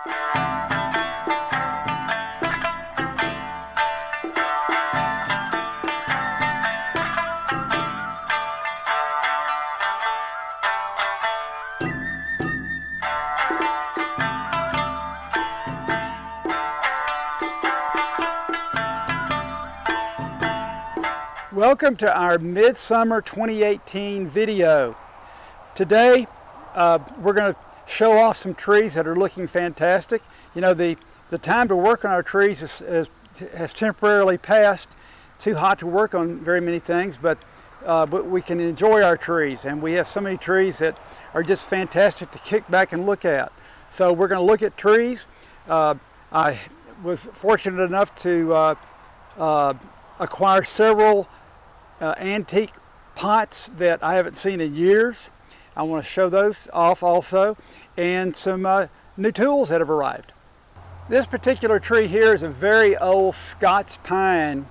Welcome to our Midsummer 2018 video. Today we're going to show off some trees that are looking fantastic. You know, the time to work on our trees has temporarily passed. Too hot to work on very many things, but we can enjoy our trees, and we have so many trees that are just fantastic to kick back and look at. So we're going to look at trees. I was fortunate enough to acquire several antique pots that I haven't seen in years. I want to show those off also, and some new tools that have arrived. This particular tree here is a very old Scots Pine.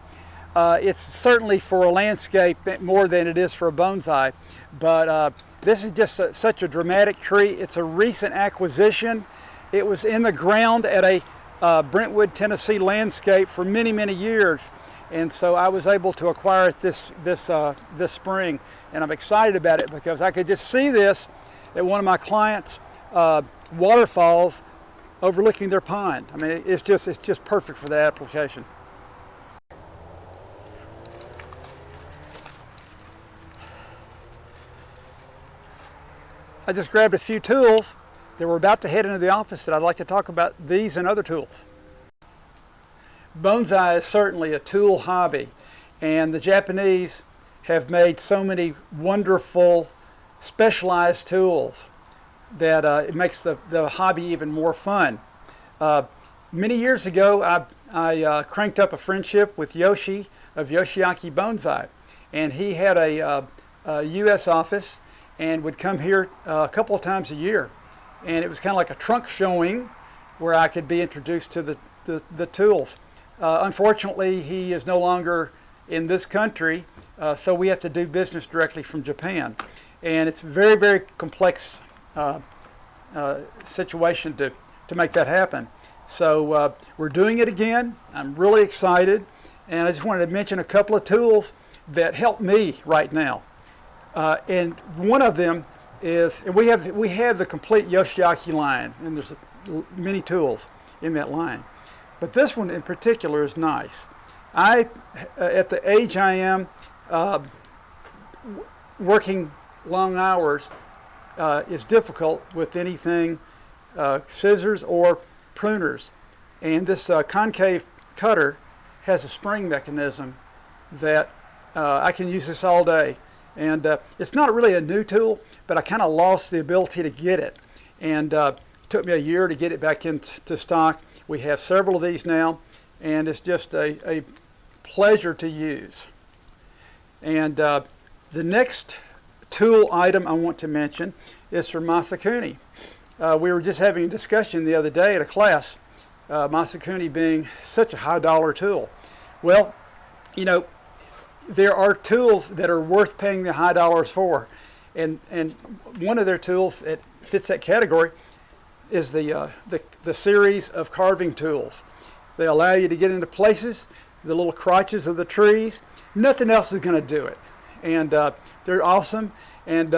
It's certainly for a landscape more than it is for a bonsai, but this is just such a dramatic tree. It's a recent acquisition. It was in the ground at a Brentwood, Tennessee landscape for many, many years. And so I was able to acquire it this spring, and I'm excited about it because I could just see this at one of my clients' waterfalls overlooking their pond. I mean, it's just perfect for that application. I just grabbed a few tools that were about to head into the office that I'd like to talk about these and other tools. Bonsai is certainly a tool hobby, and the Japanese have made so many wonderful specialized tools that it makes the hobby even more fun. Many years ago I cranked up a friendship with Yoshi of Yoshiaki Bonsai, and he had a US office and would come here a couple of times a year, and it was kind of like a trunk showing where I could be introduced to the tools. Unfortunately, he is no longer in this country, so we have to do business directly from Japan. And it's a very, very complex situation to make that happen. So we're doing it again. I'm really excited. And I just wanted to mention a couple of tools that help me right now. And one of them is, and we have the complete Yoshiaki line, and there's many tools in that line. But this one in particular is nice. At the age I am, working long hours is difficult with anything scissors or pruners. And this concave cutter has a spring mechanism that I can use this all day. And it's not really a new tool, but I kind of lost the ability to get it. And it took me a year to get it back into stock. We have several of these now, and it's just a pleasure to use. And the next tool item I want to mention is from Masakuni. We were just having a discussion the other day at a class, Masakuni being such a high dollar tool. Well, you know, there are tools that are worth paying the high dollars for, and one of their tools that fits that category is the series of carving tools. They allow you to get into places, the little crotches of the trees. Nothing else is going to do it, and they're awesome. And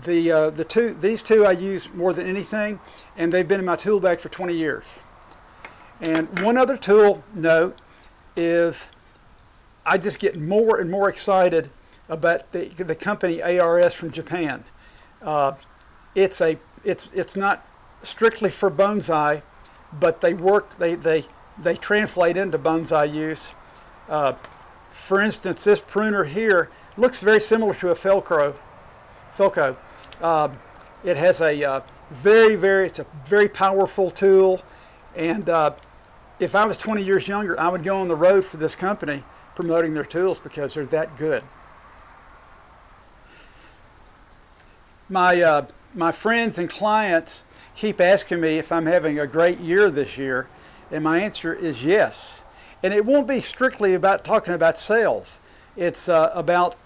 these two I use more than anything, and they've been in my tool bag for 20 years. And one other tool note is I just get more and more excited about the company ARS from Japan. It's not strictly for bonsai, but they translate into bonsai use. For instance, this pruner here looks very similar to a Felco. It has a it's a very powerful tool, and if I was 20 years younger, I would go on the road for this company promoting their tools because they're that good. My friends and clients keep asking me if I'm having a great year this year, and my answer is yes. And it won't be strictly about talking about sales. It's about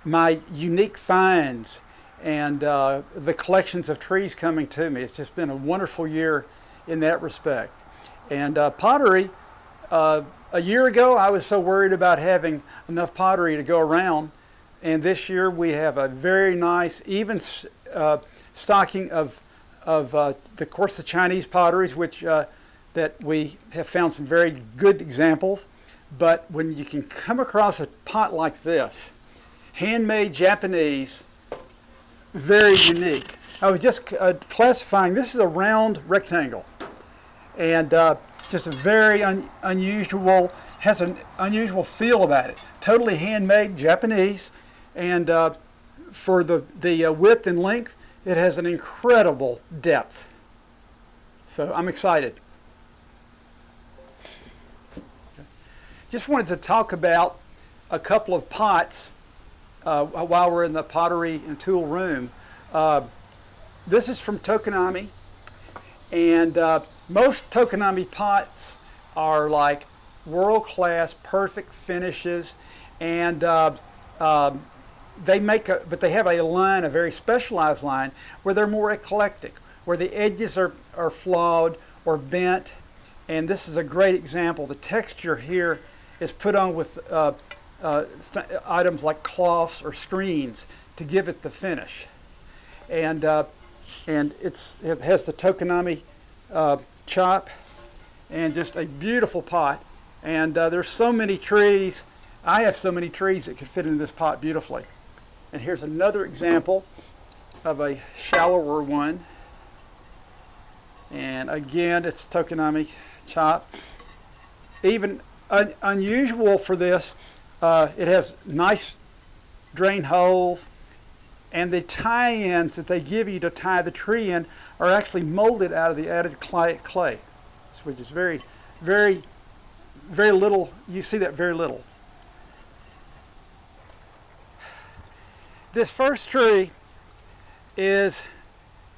my unique finds and the collections of trees coming to me. It's just been a wonderful year in that respect. And pottery, a year ago I was so worried about having enough pottery to go around, and this year we have a very nice even stocking of course the Chinese potteries, which that we have found some very good examples. But when you can come across a pot like this, handmade Japanese, very unique. I was just classifying, this is a round rectangle, and just a very unusual, has an unusual feel about it. Totally handmade Japanese, and for the width and length, it has an incredible depth. So I'm excited. Just wanted to talk about a couple of pots while we're in the pottery and tool room. This is from Tokonami, and most Tokonami pots are like world-class, perfect finishes, and they have a line, a very specialized line, where they're more eclectic, where the edges are flawed or bent, and this is a great example. The texture here is put on with items like cloths or screens to give it the finish, and it has the Tokonami chop, and just a beautiful pot. And there's so many trees. I have so many trees that could fit in this pot beautifully. And here's another example of a shallower one, and again it's Tokonami chop. Even unusual for this, it has nice drain holes, and the tie-ins that they give you to tie the tree in are actually molded out of the added clay, which is very, very, very little. You see that very little. This first tree is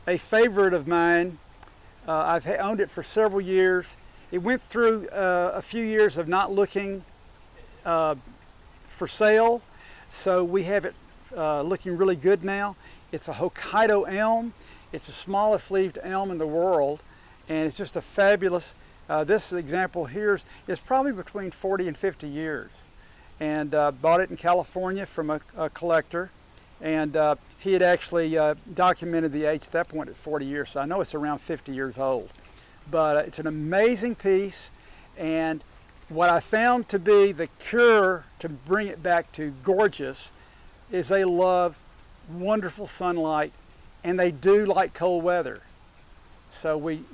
a favorite of mine. I've owned it for several years. It went through a few years of not looking for sale, so we have it looking really good now. It's a Hokkaido elm. It's the smallest leaved elm in the world, and it's just a fabulous, this example here is probably between 40 and 50 years. And bought it in California from a collector, and he had actually documented the age at that point at 40 years, so I know it's around 50 years old. But it's an amazing piece, and what I found to be the cure to bring it back to gorgeous is they love wonderful sunlight, and they do like cold weather. So it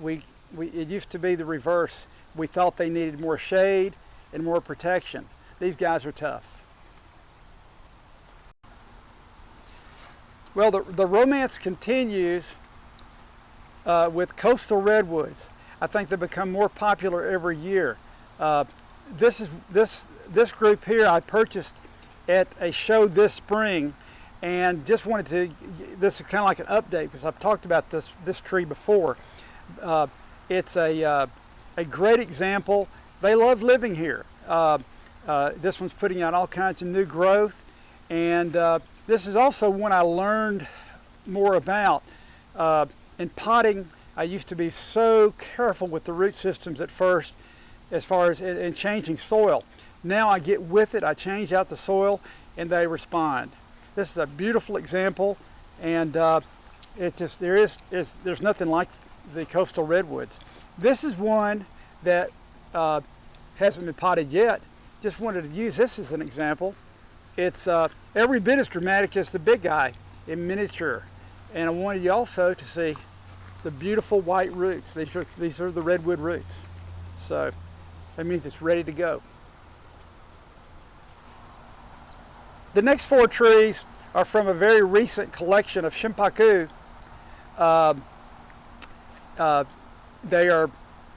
used to be the reverse. We thought they needed more shade and more protection. These guys are tough. Well, the romance continues with coastal redwoods. I think they become more popular every year. This group here I purchased at a show this spring, and just wanted to, this is kind of like an update because I've talked about this tree before. It's a great example. They love living here. This one's putting out all kinds of new growth, and this is also one I learned more about. In potting, I used to be so careful with the root systems at first as far as in changing soil. Now I get with it, I change out the soil, and they respond. This is a beautiful example, and there's nothing like the coastal redwoods. This is one that hasn't been potted yet. Just wanted to use this as an example. It's every bit as dramatic as the big guy in miniature, and I wanted you also to see the beautiful white roots. These are the redwood roots, so that means it's ready to go. The next four trees are from a very recent collection of Shimpaku. They are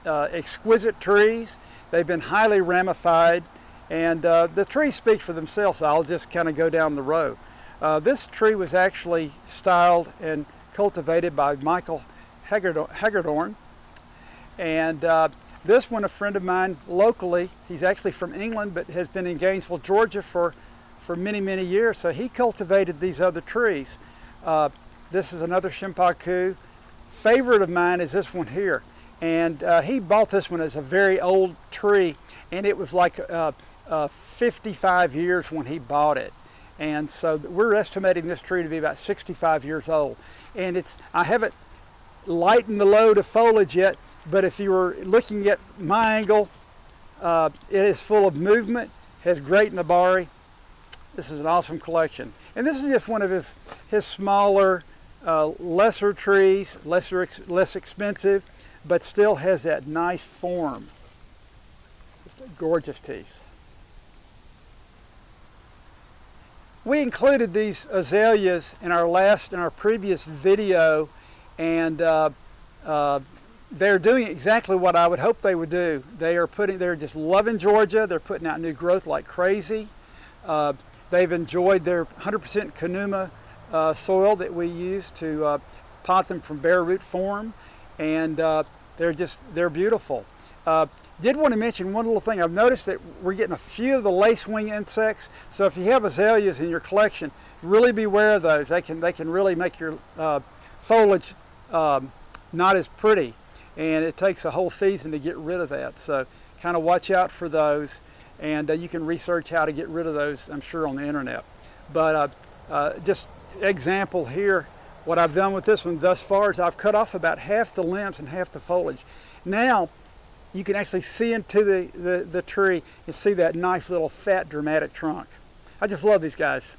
exquisite trees. They've been highly ramified, and the trees speak for themselves, so I'll just kind of go down the row. This tree was actually styled and cultivated by Michael Hagedorn, and this one, a friend of mine locally, he's actually from England but has been in Gainesville, Georgia for many, many years, so he cultivated these other trees. This is another Shimpaku. Favorite of mine is this one here. And he bought this one as a very old tree, and it was like 55 years when he bought it. And so we're estimating this tree to be about 65 years old. And I haven't lightened the load of foliage yet, but if you were looking at my angle, it is full of movement, has great nabari. This is an awesome collection. And this is just one of his smaller, lesser trees, less expensive, but still has that nice form. Just a gorgeous piece. We included these azaleas in our previous video, and they're doing exactly what I would hope they would do. They're just loving Georgia. They're putting out new growth like crazy. They've enjoyed their 100% Kanuma soil that we use to pot them from bare root form, and they're beautiful. Did want to mention one little thing. I've noticed that we're getting a few of the lacewing insects. So if you have azaleas in your collection, really beware of those. They can really make your foliage not as pretty, and it takes a whole season to get rid of that. So kind of watch out for those, and you can research how to get rid of those, I'm sure, on the internet. But just example here, what I've done with this one thus far is I've cut off about half the limbs and half the foliage. Now you can actually see into the tree and see that nice little fat dramatic trunk. I just love these guys.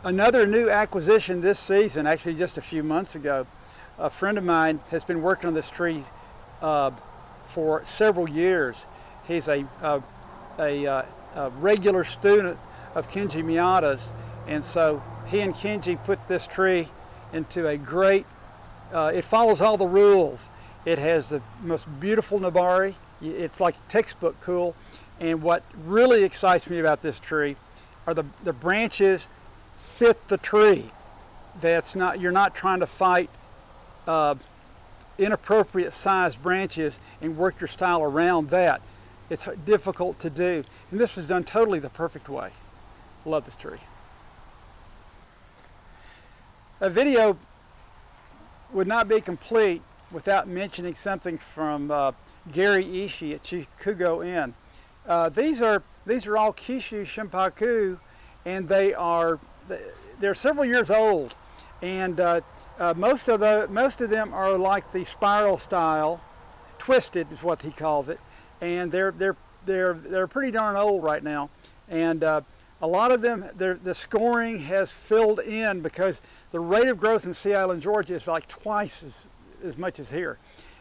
Another new acquisition this season, actually just a few months ago, a friend of mine has been working on this tree for several years. He's a regular student of Kenji Miyata's, and so he and Kenji put this tree into a great, it follows all the rules. It has the most beautiful nabari. It's like textbook cool. And what really excites me about this tree are the branches fit the tree. You're not trying to fight inappropriate sized branches and work your style around that. It's difficult to do. And this was done totally the perfect way. Love this tree. A video would not be complete without mentioning something from Gary Ishii at Chikugo Inn. These are all Kishu Shimpaku, and they're several years old, and most of them are like the spiral style, twisted is what he calls it, and they're pretty darn old right now, and a lot of them, the scoring has filled in because the rate of growth in Sea Island, Georgia is like twice as much as here.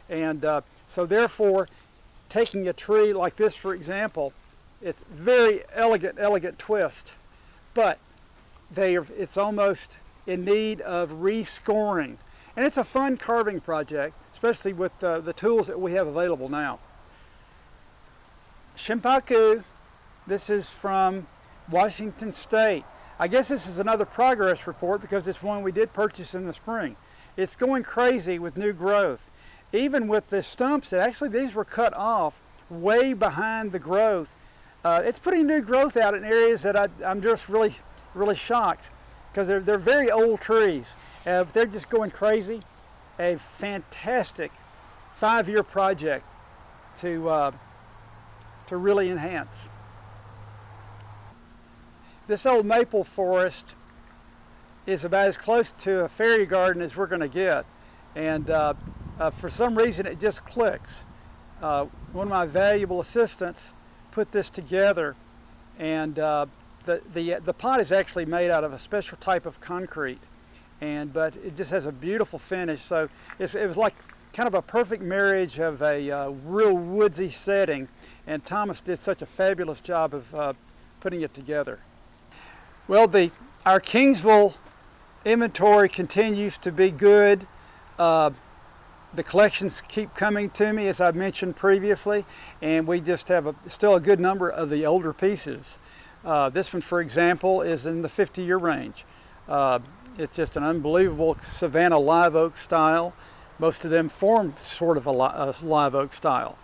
And so therefore, taking a tree like this, for example, it's very elegant twist, but it's almost in need of rescoring. And it's a fun carving project, especially with the tools that we have available now. Shimpaku, this is from Washington State. I guess this is another progress report because it's one we did purchase in the spring. It's going crazy with new growth. Even with the stumps, these were cut off way behind the growth. It's putting new growth out in areas that I'm just really shocked because they're very old trees. They're just going crazy. A fantastic 5-year project to really enhance. This old maple forest is about as close to a fairy garden as we're going to get, and for some reason it just clicks. One of my valuable assistants put this together, and the pot is actually made out of a special type of concrete, but it just has a beautiful finish. So it was like kind of a perfect marriage of a real woodsy setting, and Thomas did such a fabulous job of putting it together. Well, our Kingsville inventory continues to be good. The collections keep coming to me, as I mentioned previously, and we just have still a good number of the older pieces. This one, for example, is in the 50-year range. It's just an unbelievable Savannah Live Oak style. Most of them form sort of a live oak style.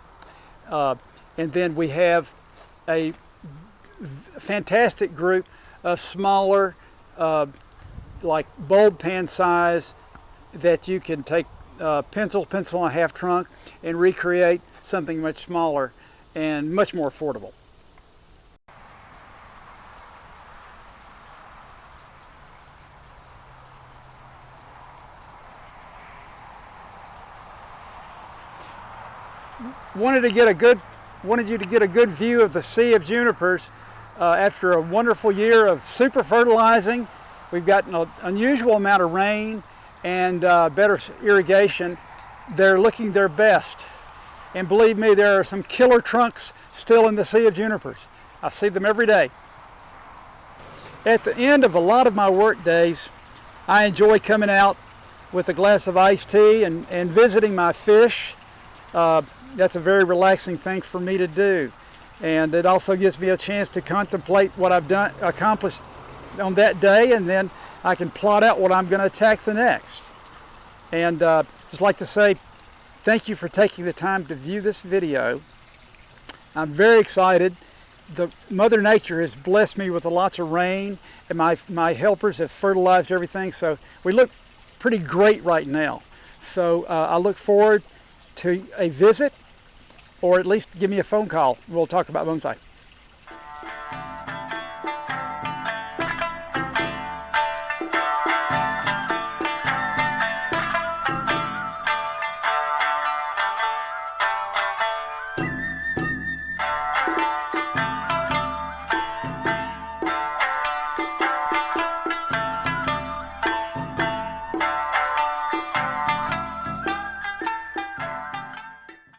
And then we have a fantastic group of smaller like bulb pan size that you can take pencil and a half trunk and recreate something much smaller and much more affordable. Wanted you to get a good view of the sea of junipers after a wonderful year of super fertilizing. We've got an unusual amount of rain and better irrigation. They're looking their best. And believe me, there are some killer trunks still in the sea of junipers. I see them every day. At the end of a lot of my work days, I enjoy coming out with a glass of iced tea and visiting my fish. That's a very relaxing thing for me to do. And it also gives me a chance to contemplate what I've accomplished on that day, and then I can plot out what I'm going to attack the next. And just like to say thank you for taking the time to view this video. I'm very excited. Mother Nature has blessed me with lots of rain, and my helpers have fertilized everything, so we look pretty great right now. So I look forward to a visit, or at least give me a phone call. We'll talk about bonsai.